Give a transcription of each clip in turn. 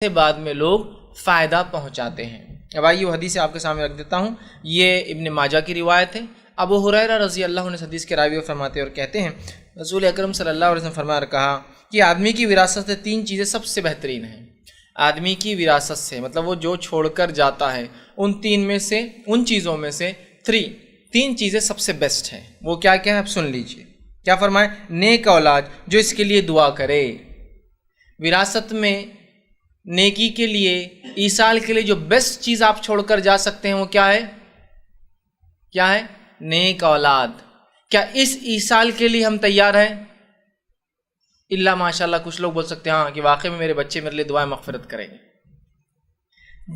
سے بعد میں لوگ فائدہ پہنچاتے ہیں۔ اب آئیے وہ حدیث آپ کے سامنے رکھ دیتا ہوں۔ یہ ابن ماجہ کی روایت ہے۔ ابو ہریرہ رضی اللہ عنہ حدیث کے راوی فرماتے اور کہتے ہیں رسول اکرم صلی اللہ علیہ وسلم فرمایا اور کہا کہ آدمی کی وراثت سے 3 چیزیں سب سے بہترین ہیں۔ آدمی کی وراثت سے مطلب وہ جو چھوڑ کر جاتا ہے ان چیزوں میں سے 3 چیزیں سب سے بیسٹ ہیں۔ وہ کیا کیا ہے آپ سن لیجئے۔ کیا فرمائے؟ نیک اولاد جو اس کے لیے دعا کرے۔ وراثت میں نیکی کے لیے، ایصال کے لیے جو بیسٹ چیز آپ چھوڑ کر جا سکتے ہیں وہ کیا ہے؟ کیا ہے؟ نیک اولاد۔ کیا اس ایصال کے لیے ہم تیار ہیں؟ اللہ ماشاءاللہ کچھ لوگ بول سکتے ہیں ہاں کہ واقعی میں میرے بچے میرے لیے دعائیں مغفرت کریں گے۔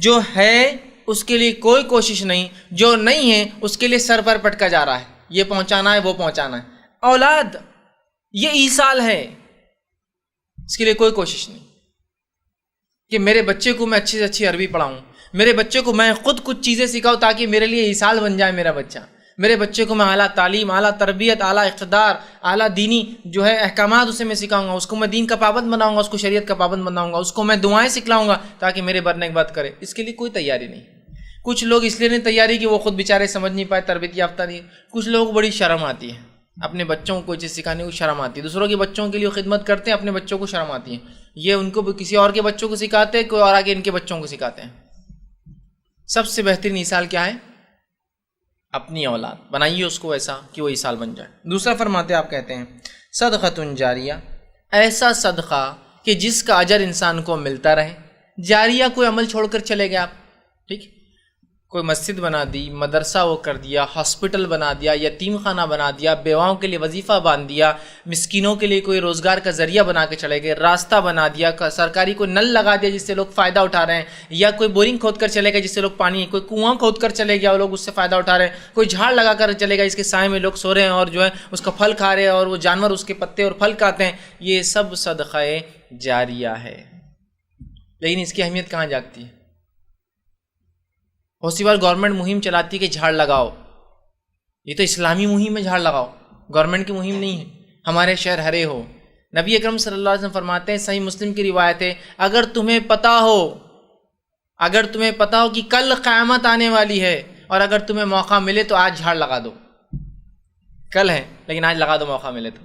جو ہے اس کے لیے کوئی کوشش نہیں، جو نہیں ہے اس کے لیے سر پر پٹکا جا رہا ہے، یہ پہنچانا ہے وہ پہنچانا ہے۔ اولاد یہ ایصال ہے، اس کے لیے کوئی کوشش نہیں کہ میرے بچے کو میں اچھی سے اچھی عربی پڑھاؤں، میرے بچے کو میں خود کچھ چیزیں سکھاؤں تاکہ میرے لیے ایصال بن جائے میرا بچہ، میرے بچے کو میں اعلیٰ تعلیم، اعلیٰ تربیت، اعلیٰ اقتدار، اعلیٰ دینی جو ہے احکامات اسے میں سکھاؤں گا، اس کو میں دین کا پابند بناؤں گا، اس کو شریعت کا پابند بناؤں گا، اس کو میں دعائیں سکھلاؤں گا تاکہ میرے برنے کی بات کرے۔ اس کے لیے کوئی تیاری نہیں۔ کچھ لوگ اس لیے نہیں تیاری کہ وہ خود بیچارے سمجھ نہیں پائے، تربیت یافتہ نہیں۔ کچھ لوگوں کو بڑی شرم آتی ہے اپنے بچوں کو کوئی چیز سکھانے کو، شرم آتی ہے۔ دوسروں کے بچوں کے لیے خدمت کرتے ہیں، اپنے بچوں کو شرم آتی ہے، یہ ان کو کسی اور کے بچوں کو سکھاتے ہیں، کوئی اور آگے ان کے بچوں کو سکھاتے ہیں۔ سب سے بہترین ایصال کیا ہے؟ اپنی اولاد بنائیے اس کو ایسا کہ وہ ایصال بن جائے۔ دوسرا فرماتے آپ کہتے ہیں صدقۃ جاریہ، ایسا صدقہ کہ جس کا اجر انسان کو ملتا رہے۔ جاریہ کوئی عمل چھوڑ کر چلے گئے آپ، ٹھیک، کوئی مسجد بنا دی، مدرسہ وہ کر دیا، ہاسپٹل بنا دیا، یتیم خانہ بنا دیا، بیواؤں کے لیے وظیفہ باندھ دیا، مسکینوں کے لیے کوئی روزگار کا ذریعہ بنا کے چلے گئے، راستہ بنا دیا، سرکاری کوئی نل لگا دیا جس سے لوگ فائدہ اٹھا رہے ہیں، یا کوئی بورنگ کھود کر چلے گئے جس سے لوگ پانی، کوئی کنواں کھود کر چلے گیا اور لوگ اس سے فائدہ اٹھا رہے ہیں، کوئی جھاڑ لگا کر چلے گئے جس کے سائے میں لوگ سو رہے ہیں اور جو ہے اس کا پھل کھا رہے ہیں اور وہ جانور اس کے پتے اور پھل کھاتے ہیں، یہ سب صدقہ جاریہ ہے۔ لیکن اس کی اہمیت کہاں جاگتی ہے؟ بہت سی بار گورنمنٹ مہم چلاتی ہے کہ جھاڑ لگاؤ، یہ تو اسلامی مہم ہے، جھاڑ لگاؤ، گورنمنٹ کی مہم نہیں ہے، ہمارے شہر ہرے ہو۔ نبی اکرم صلی اللہ علیہ وسلم فرماتے ہیں، صحیح مسلم کی روایت ہے، اگر تمہیں پتہ ہو کہ کل قیامت آنے والی ہے اور اگر تمہیں موقع ملے تو آج جھاڑ لگا دو، کل ہے لیکن آج لگا دو موقع ملے تو۔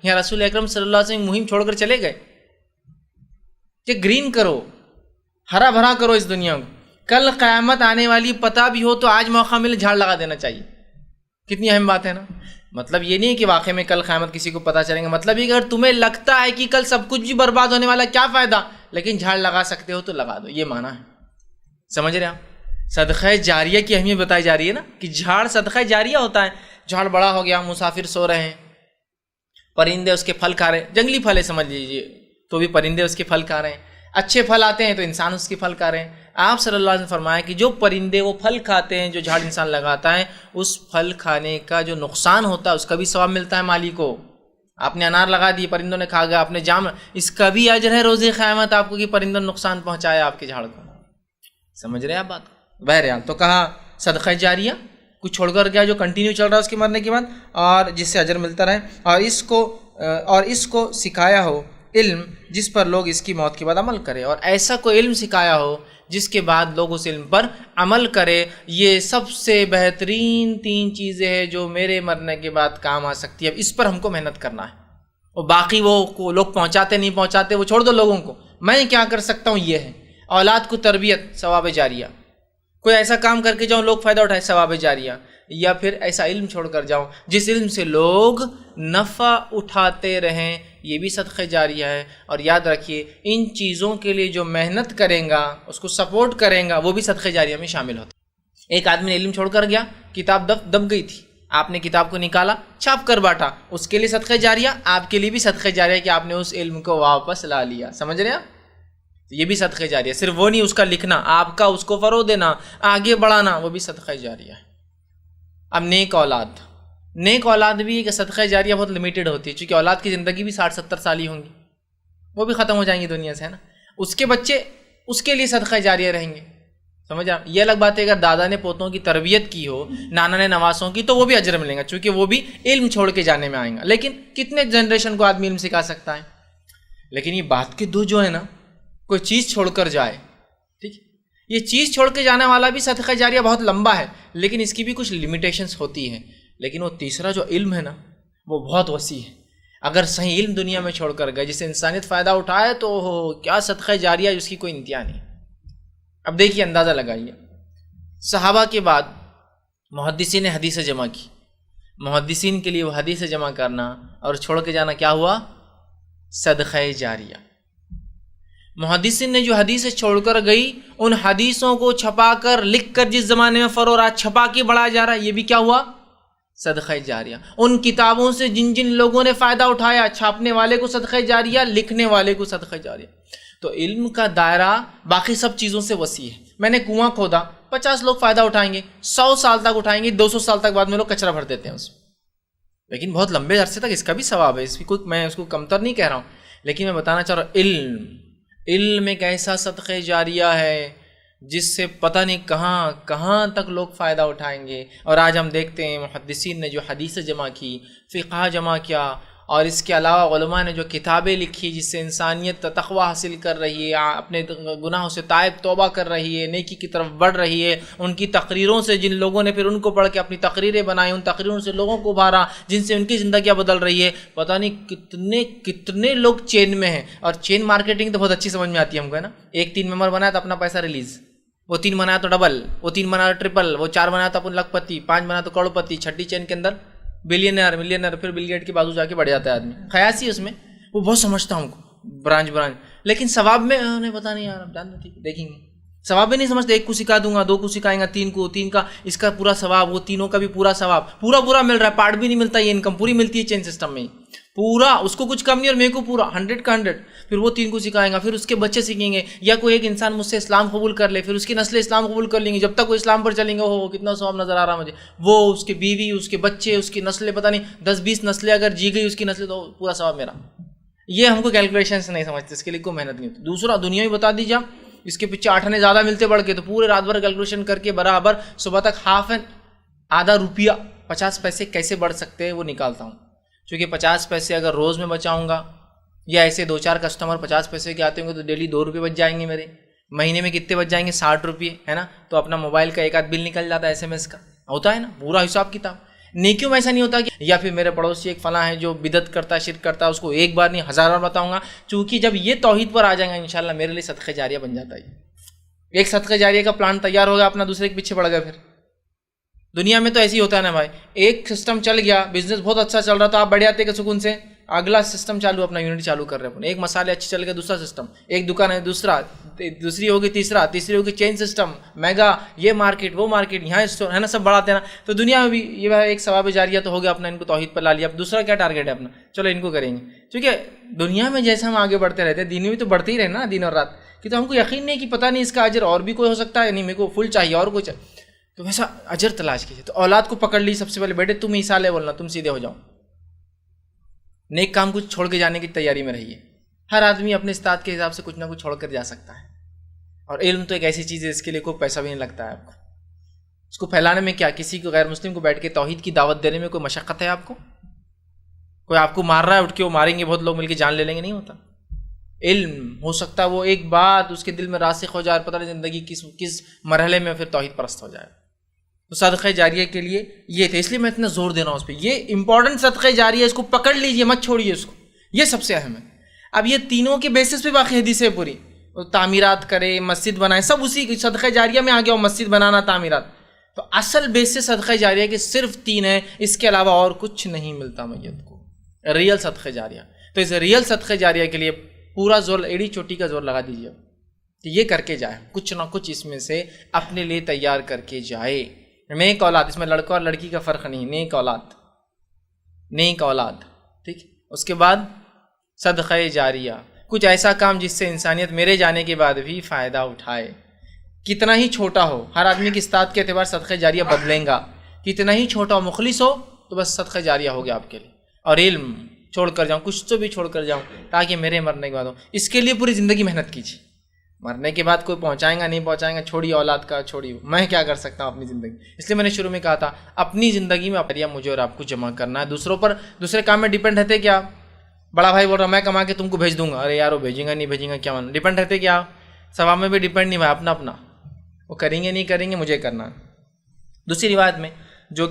یہاں رسول اکرم صلی اللہ علیہ وسلم مہم چھوڑ کر چلے گئے کہ گرین کرو، ہرا بھرا کرو اس دنیا کو، کل قیامت آنے والی پتہ بھی ہو تو آج موقع ملے جھاڑ لگا دینا چاہیے۔ کتنی اہم بات ہے نا۔ مطلب یہ نہیں ہے کہ واقعے میں کل قیامت کسی کو پتہ چلیں گے، مطلب یہ کہ اگر تمہیں لگتا ہے کہ کل سب کچھ بھی برباد ہونے والا، کیا فائدہ، لیکن جھاڑ لگا سکتے ہو تو لگا دو، یہ معنی ہے۔ سمجھ رہے آپ؟ صدقہ جاریہ کی اہمیت بتائی جا رہی ہے نا کہ جھاڑ صدقہ جاریہ ہوتا ہے۔ جھاڑ بڑا ہو گیا، مسافر سو رہے ہیں، پرندے اس کے پھل کھا رہے ہیں، جنگلی پھل ہے سمجھ لیجیے، تو بھی پرندے اس کے پھل کھا رہے ہیں، اچھے پھل آتے ہیں تو انسان اس کے پھل کھا رہے ہیں۔ آپ صلی اللہ علیہ وسلم فرمایا کہ جو پرندے وہ پھل کھاتے ہیں، جو جھاڑ انسان لگاتا ہے، اس پھل کھانے کا جو نقصان ہوتا ہے اس کا بھی ثواب ملتا ہے مالی کو۔ آپ نے انار لگا دی، پرندوں نے کھا گیا، آپ نے جام، اس کا بھی اجر ہے روز قیامت آپ کو کہ پرندوں نے نقصان پہنچایا آپ کے جھاڑ کو۔ سمجھ رہے ہیں آپ بات؟ بہرحال تو کہا صدقہ جاریہ کچھ چھوڑ کر گیا جو کنٹینیو چل رہا ہے اس کے مرنے کے بعد، اور جس سے اجر ملتا رہے، اور اس کو سکھایا ہو علم جس پر لوگ اس کی موت کے بعد عمل کرے، اور ایسا کوئی علم سکھایا ہو جس کے بعد لوگ اس علم پر عمل کرے۔ یہ سب سے بہترین 3 چیزیں ہیں جو میرے مرنے کے بعد کام آ سکتی ہے۔ اب اس پر ہم کو محنت کرنا ہے، اور باقی وہ لوگ پہنچاتے نہیں پہنچاتے وہ چھوڑ دو لوگوں کو، میں کیا کر سکتا ہوں یہ ہے۔ اولاد کو تربیت، ثواب جاریہ، کوئی ایسا کام کر کے جاؤں لوگ فائدہ اٹھائے، ثواب جاریہ، یا پھر ایسا علم چھوڑ کر جاؤں جس علم سے لوگ نفع اٹھاتے رہیں، یہ بھی صدقہ جاریہ ہے۔ اور یاد رکھیے ان چیزوں کے لیے جو محنت کریں گا، اس کو سپورٹ کریں گا، وہ بھی صدقہ جاریہ میں شامل ہوتا ہے۔ ایک آدمی نے علم چھوڑ کر گیا، کتاب دب گئی تھی، آپ نے کتاب کو نکالا، چھاپ کر بانٹا، اس کے لیے صدقہ جاریہ، آپ کے لیے بھی صدقہ جاریہ ہے کہ آپ نے اس علم کو واپس لا لیا۔ سمجھ رہے ہیں آپ؟ یہ بھی صدقہ جاریہ، صرف وہ نہیں اس کا لکھنا، آپ کا اس کو فروغ دینا، آگے بڑھانا، وہ بھی صدقہ جاریہ ہے۔ اب نیک اولاد بھی ایک صدقہ جاریہ بہت لمیٹڈ ہوتی ہے، چونکہ اولاد کی زندگی بھی 60-70 سال ہی ہوں گی، وہ بھی ختم ہو جائیں گی دنیا سے، ہے نا۔ اس کے بچے اس کے لیے صدقہ جاریہ رہیں گے، سمجھ آپ؟ یہ الگ بات ہے اگر دادا نے پوتوں کی تربیت کی ہو، نانا نے نواسوں کی، تو وہ بھی اجر ملیں گا، چونکہ وہ بھی علم چھوڑ کے جانے میں آئیں گا۔ لیکن کتنے جنریشن کو آدمی علم سکھا سکتا ہے؟ لیکن یہ بات کے دو جو ہے نا، کوئی چیز چھوڑ کر جائے، ٹھیک ہے، یہ چیز چھوڑ کے جانے والا بھی صدقہ جاریہ بہت لمبا ہے، لیکن اس کی بھی کچھ لمیٹیشنس ہوتی ہیں. لیکن وہ تیسرا جو علم ہے نا وہ بہت وسیع ہے. اگر صحیح علم دنیا میں چھوڑ کر گئے جس سے انسانیت فائدہ اٹھائے تو کیا صدقہ جاریہ اس کی کوئی انتہا نہیں. اب دیکھیے، اندازہ لگائیے، صحابہ کے بعد محدثین نے حدیث جمع کی. محدثین کے لیے وہ حدیث جمع کرنا اور چھوڑ کے جانا کیا ہوا؟ صدقہ جاریہ. محدثین نے جو حدیثیں چھوڑ کر گئی ان حدیثوں کو چھپا کر لکھ کر جس زمانے میں فروغ رہا چھپا کے بڑھایا جا رہا ہے، یہ بھی کیا ہوا؟ صدقہ جاریہ. ان کتابوں سے جن جن لوگوں نے فائدہ اٹھایا، چھاپنے والے کو صدقہ جاریہ، لکھنے والے کو صدقہ جاریہ. تو علم کا دائرہ باقی سب چیزوں سے وسیع ہے. میں نے کنواں کھودا، 50 لوگ فائدہ اٹھائیں گے، 100 سال تک اٹھائیں گے، 200 سال تک بعد میں لوگ کچرا بھر دیتے ہیں اس میں، لیکن بہت لمبے عرصے تک اس کا بھی ثواب ہے. میں اس کو کمتر نہیں کہہ رہا ہوں، لیکن میں بتانا چاہ رہا ہوں علم ایک ایسا صدقہ جاریہ ہے جس سے پتہ نہیں کہاں کہاں تک لوگ فائدہ اٹھائیں گے. اور آج ہم دیکھتے ہیں محدثین نے جو حدیث جمع کی، فقہ جمع کیا، اور اس کے علاوہ علماء نے جو کتابیں لکھی جس سے انسانیت تقوی حاصل کر رہی ہے، اپنے گناہوں سے تائب توبہ کر رہی ہے، نیکی کی طرف بڑھ رہی ہے. ان کی تقریروں سے جن لوگوں نے پھر ان کو پڑھ کے اپنی تقریریں بنائی، ان تقریروں سے لوگوں کو ابھارا جن سے ان کی زندگیاں بدل رہی ہے. پتہ نہیں کتنے لوگ چین میں ہیں. اور چین مارکیٹنگ تو بہت اچھی سمجھ میں آتی ہے ہم کو، ہے نا. ایک 3 ممبر بنایا تو اپنا پیسہ ریلیز، وہ 3 بنایا تو ڈبل، وہ 3 بنایا تو ٹرپل، وہ 4 بنایا تو اپن لکھ پتی، 5 بنایا تو کروڑ پتی، چھٹی چین کے اندر بلینئر ملینئر، پھر بل گیٹ کے بازو جا کے بڑھ جاتا ہے آدمی. خیاسی اس میں وہ بہت سمجھتا ہوں کو برانچ، لیکن ثواب میں نہیں پتہ نہیں یار، اب جان دو، ٹھیک ہے دیکھیں گے. ثواب میں نہیں سمجھتے، 1 کو سکھا دوں گا، 2 کو سکھائیں گا، 3 کو، 3 کا اس کا پورا ثواب، وہ تینوں کا بھی پورا ثواب پورا مل رہا ہے. پارٹ بھی نہیں ملتا، یہ انکم پوری ملتی ہے چین سسٹم میں پورا، اس کو کچھ کم نہیں اور میرے کو پورا 100 کا 100. پھر وہ 3 کو سکھائیں گا، پھر اس کے بچے سیکھیں گے، یا کوئی ایک انسان مجھ سے اسلام قبول کر لے، پھر اس کی نسل اسلام قبول کر لیں گے. جب تک وہ اسلام پر چلیں گے وہ کتنا ثواب نظر آ رہا مجھے. وہ اس کے بیوی، اس کے بچے، اس کی نسلیں، پتہ نہیں 10-20 نسلیں اگر جی گئی اس کی نسلیں تو پورا ثواب میرا. یہ ہم کو کیلکولیشن سے نہیں سمجھتے، اس کے لیے کوئی محنت نہیں ہوتی. دوسرا دنیا میں بتا دیجیے، اس کے پیچھے 8 آنے زیادہ ملتے بڑھ کے تو پورے رات بھر کیلکولیشن کر کے برابر صبح تک آدھا روپیہ 50 پیسے کیسے بڑھ سکتے ہیں وہ نکالتا ہوں. چونکہ 50 پیسے اگر روز میں بچاؤں گا، یا ایسے 2-4 کسٹمر 50 پیسے کے آتے ہوں گے تو ڈیلی 2 روپے بچ جائیں گے میرے. مہینے میں کتنے بچ جائیں گے؟ 60 روپے، ہے نا. تو اپنا موبائل کا ایک آدھ بل نکل جاتا ہے SMS کا، ہوتا ہے نا پورا حساب کتاب. نیکیوں میں ایسا نہیں ہوتا کہ یا پھر میرے پڑوسی ایک فلاں ہے جو بدعت کرتا ہے، شرک کرتا ہے، اس کو ایک بار نہیں 1000 بار بتاؤں گا. چونکہ جب یہ توحید پر آ جائیں گا انشاءاللہ میرے لیے صدقہ جاریہ بن جاتا ہے. ایک صدقہ جاریہ کا پلان تیار ہوگا، اپنا دوسرے کے پیچھے پڑ گیا. پھر دنیا میں تو ایسے ہی ہوتا ہے نا بھائی، ایک سسٹم چل گیا، بزنس بہت اچھا چل رہا تھا، آپ بڑھ آتے کہ سکون سے اگلا سسٹم چالو، اپنا یونٹ چالو کر رہے ہیں. ایک مسالے اچھے چل گئے، دوسرا سسٹم، ایک دکان ہے دوسرا، دوسری ہوگی تیسرا، تیسری ہوگی چین سسٹم، میگا، یہ مارکیٹ وہ مارکیٹ، یہاں اسٹور، ہے نا، سب بڑھاتے ہیں نا. تو دنیا میں بھی یہ ایک ثواب جاریہ تو ہو گیا اپنا، ان کو توحید پر لا لیا. اب دوسرا کیا ٹارگیٹ ہے اپنا؟ چلو ان کو کریں گے. کیونکہ دنیا میں جیسے ہم آگے بڑھتے رہتے ہیں، دین میں بھی تو بڑھتے ہی رہنا دن اور رات. کہ تو ہم کو یقین نہیں کہ پتہ نہیں اس کا اجر اور بھی کوئی ہو سکتا ہے، نہیں میرے کو فل چاہیے اور کچھ، تو ویسا اجر تلاش کیجیے. تو اولاد کو پکڑ لی سب سے پہلے، بیٹے تم عیسیٰ علیہ بولنا، تم سیدھے ہو جاؤ. نیک کام کچھ چھوڑ کے جانے کی تیاری میں رہیے. ہر آدمی اپنے استاد کے حساب سے کچھ نہ کچھ چھوڑ کر جا سکتا ہے. اور علم تو ایک ایسی چیز ہے، اس کے لیے کوئی پیسہ بھی نہیں لگتا ہے آپ کو. اس کو پھیلانے میں کیا، کسی کو غیر مسلم کو بیٹھ کے توحید کی دعوت دینے میں کوئی مشقت ہے آپ کو؟ کوئی آپ کو مار رہا ہے اٹھ کے وہ ماریں گے، بہت لوگ مل کے جان لے لیں گے، نہیں ہوتا. علم ہو سکتا ہے وہ ایک بات اس کے دل میں راسخ ہو جائے، پتہ نہیں زندگی کس مرحلے میں پھر توحید پرست ہو جائے. تو صدقہ جاریہ کے لیے یہ تھے، اس لیے میں اتنا زور دے رہا ہوں اس پہ. یہ امپورٹنٹ صدقہ جاریہ، اس کو پکڑ لیجئے، مت چھوڑیے اس کو، یہ سب سے اہم ہے. اب یہ تینوں کے بیسس پہ باقی حدیثیں پوری، تعمیرات کرے، مسجد بنائے، سب اسی صدقہ جاریہ میں آ گیا ہو، مسجد بنانا، تعمیرات. تو اصل بیسس صدقہ جاریہ کے صرف 3 ہیں، اس کے علاوہ اور کچھ نہیں ملتا میت کو، ریئل صدقہ جاریہ. تو اس ریئل صدقہ جاریہ کے لیے پورا زور، ایڑی چوٹی کا زور لگا دیجیے کہ یہ کر کے جائے، کچھ نہ کچھ اس میں سے اپنے لیے تیار کر کے جائے. نیک اولاد، اس میں لڑکا اور لڑکی کا فرق نہیں، نیک اولاد، نیک اولاد، ٹھیک. اس کے بعد صدقہ جاریہ، کچھ ایسا کام جس سے انسانیت میرے جانے کے بعد بھی فائدہ اٹھائے. کتنا ہی چھوٹا ہو، ہر آدمی کی استاد کے اعتبار صدقہ جاریہ بدلیں گا. کتنا ہی چھوٹا ہو، مخلص ہو تو بس صدقہ جاریہ ہو گیا آپ کے لیے. اور علم چھوڑ کر جاؤں، کچھ تو بھی چھوڑ کر جاؤں تاکہ میرے مرنے کے بعد ہو. اس کے لیے پوری زندگی محنت کیجیے. مرنے کے بعد کوئی پہنچائیں گا نہیں پہنچائیں گا، چھوڑیے اولاد کا، چھوڑیے میں کیا کر سکتا ہوں اپنی زندگی. اس لیے میں نے شروع میں کہا تھا اپنی زندگی میں مجھے اور آپ کو جمع کرنا ہے. دوسروں پر، دوسرے کام میں ڈیپینڈ رہتے کیا، بڑا بھائی بول رہا میں کما کے تم کو بھیج دوں گا، ارے یار وہ بھیجیں گا کیا مانو، ڈیپینڈ رہتے کیا ثواب میں بھی ڈیپینڈ نہیں بھائی، اپنا اپنا وہ کریں گے نہیں کریں گے، مجھے کرنا ہے۔ دوسری روایت میں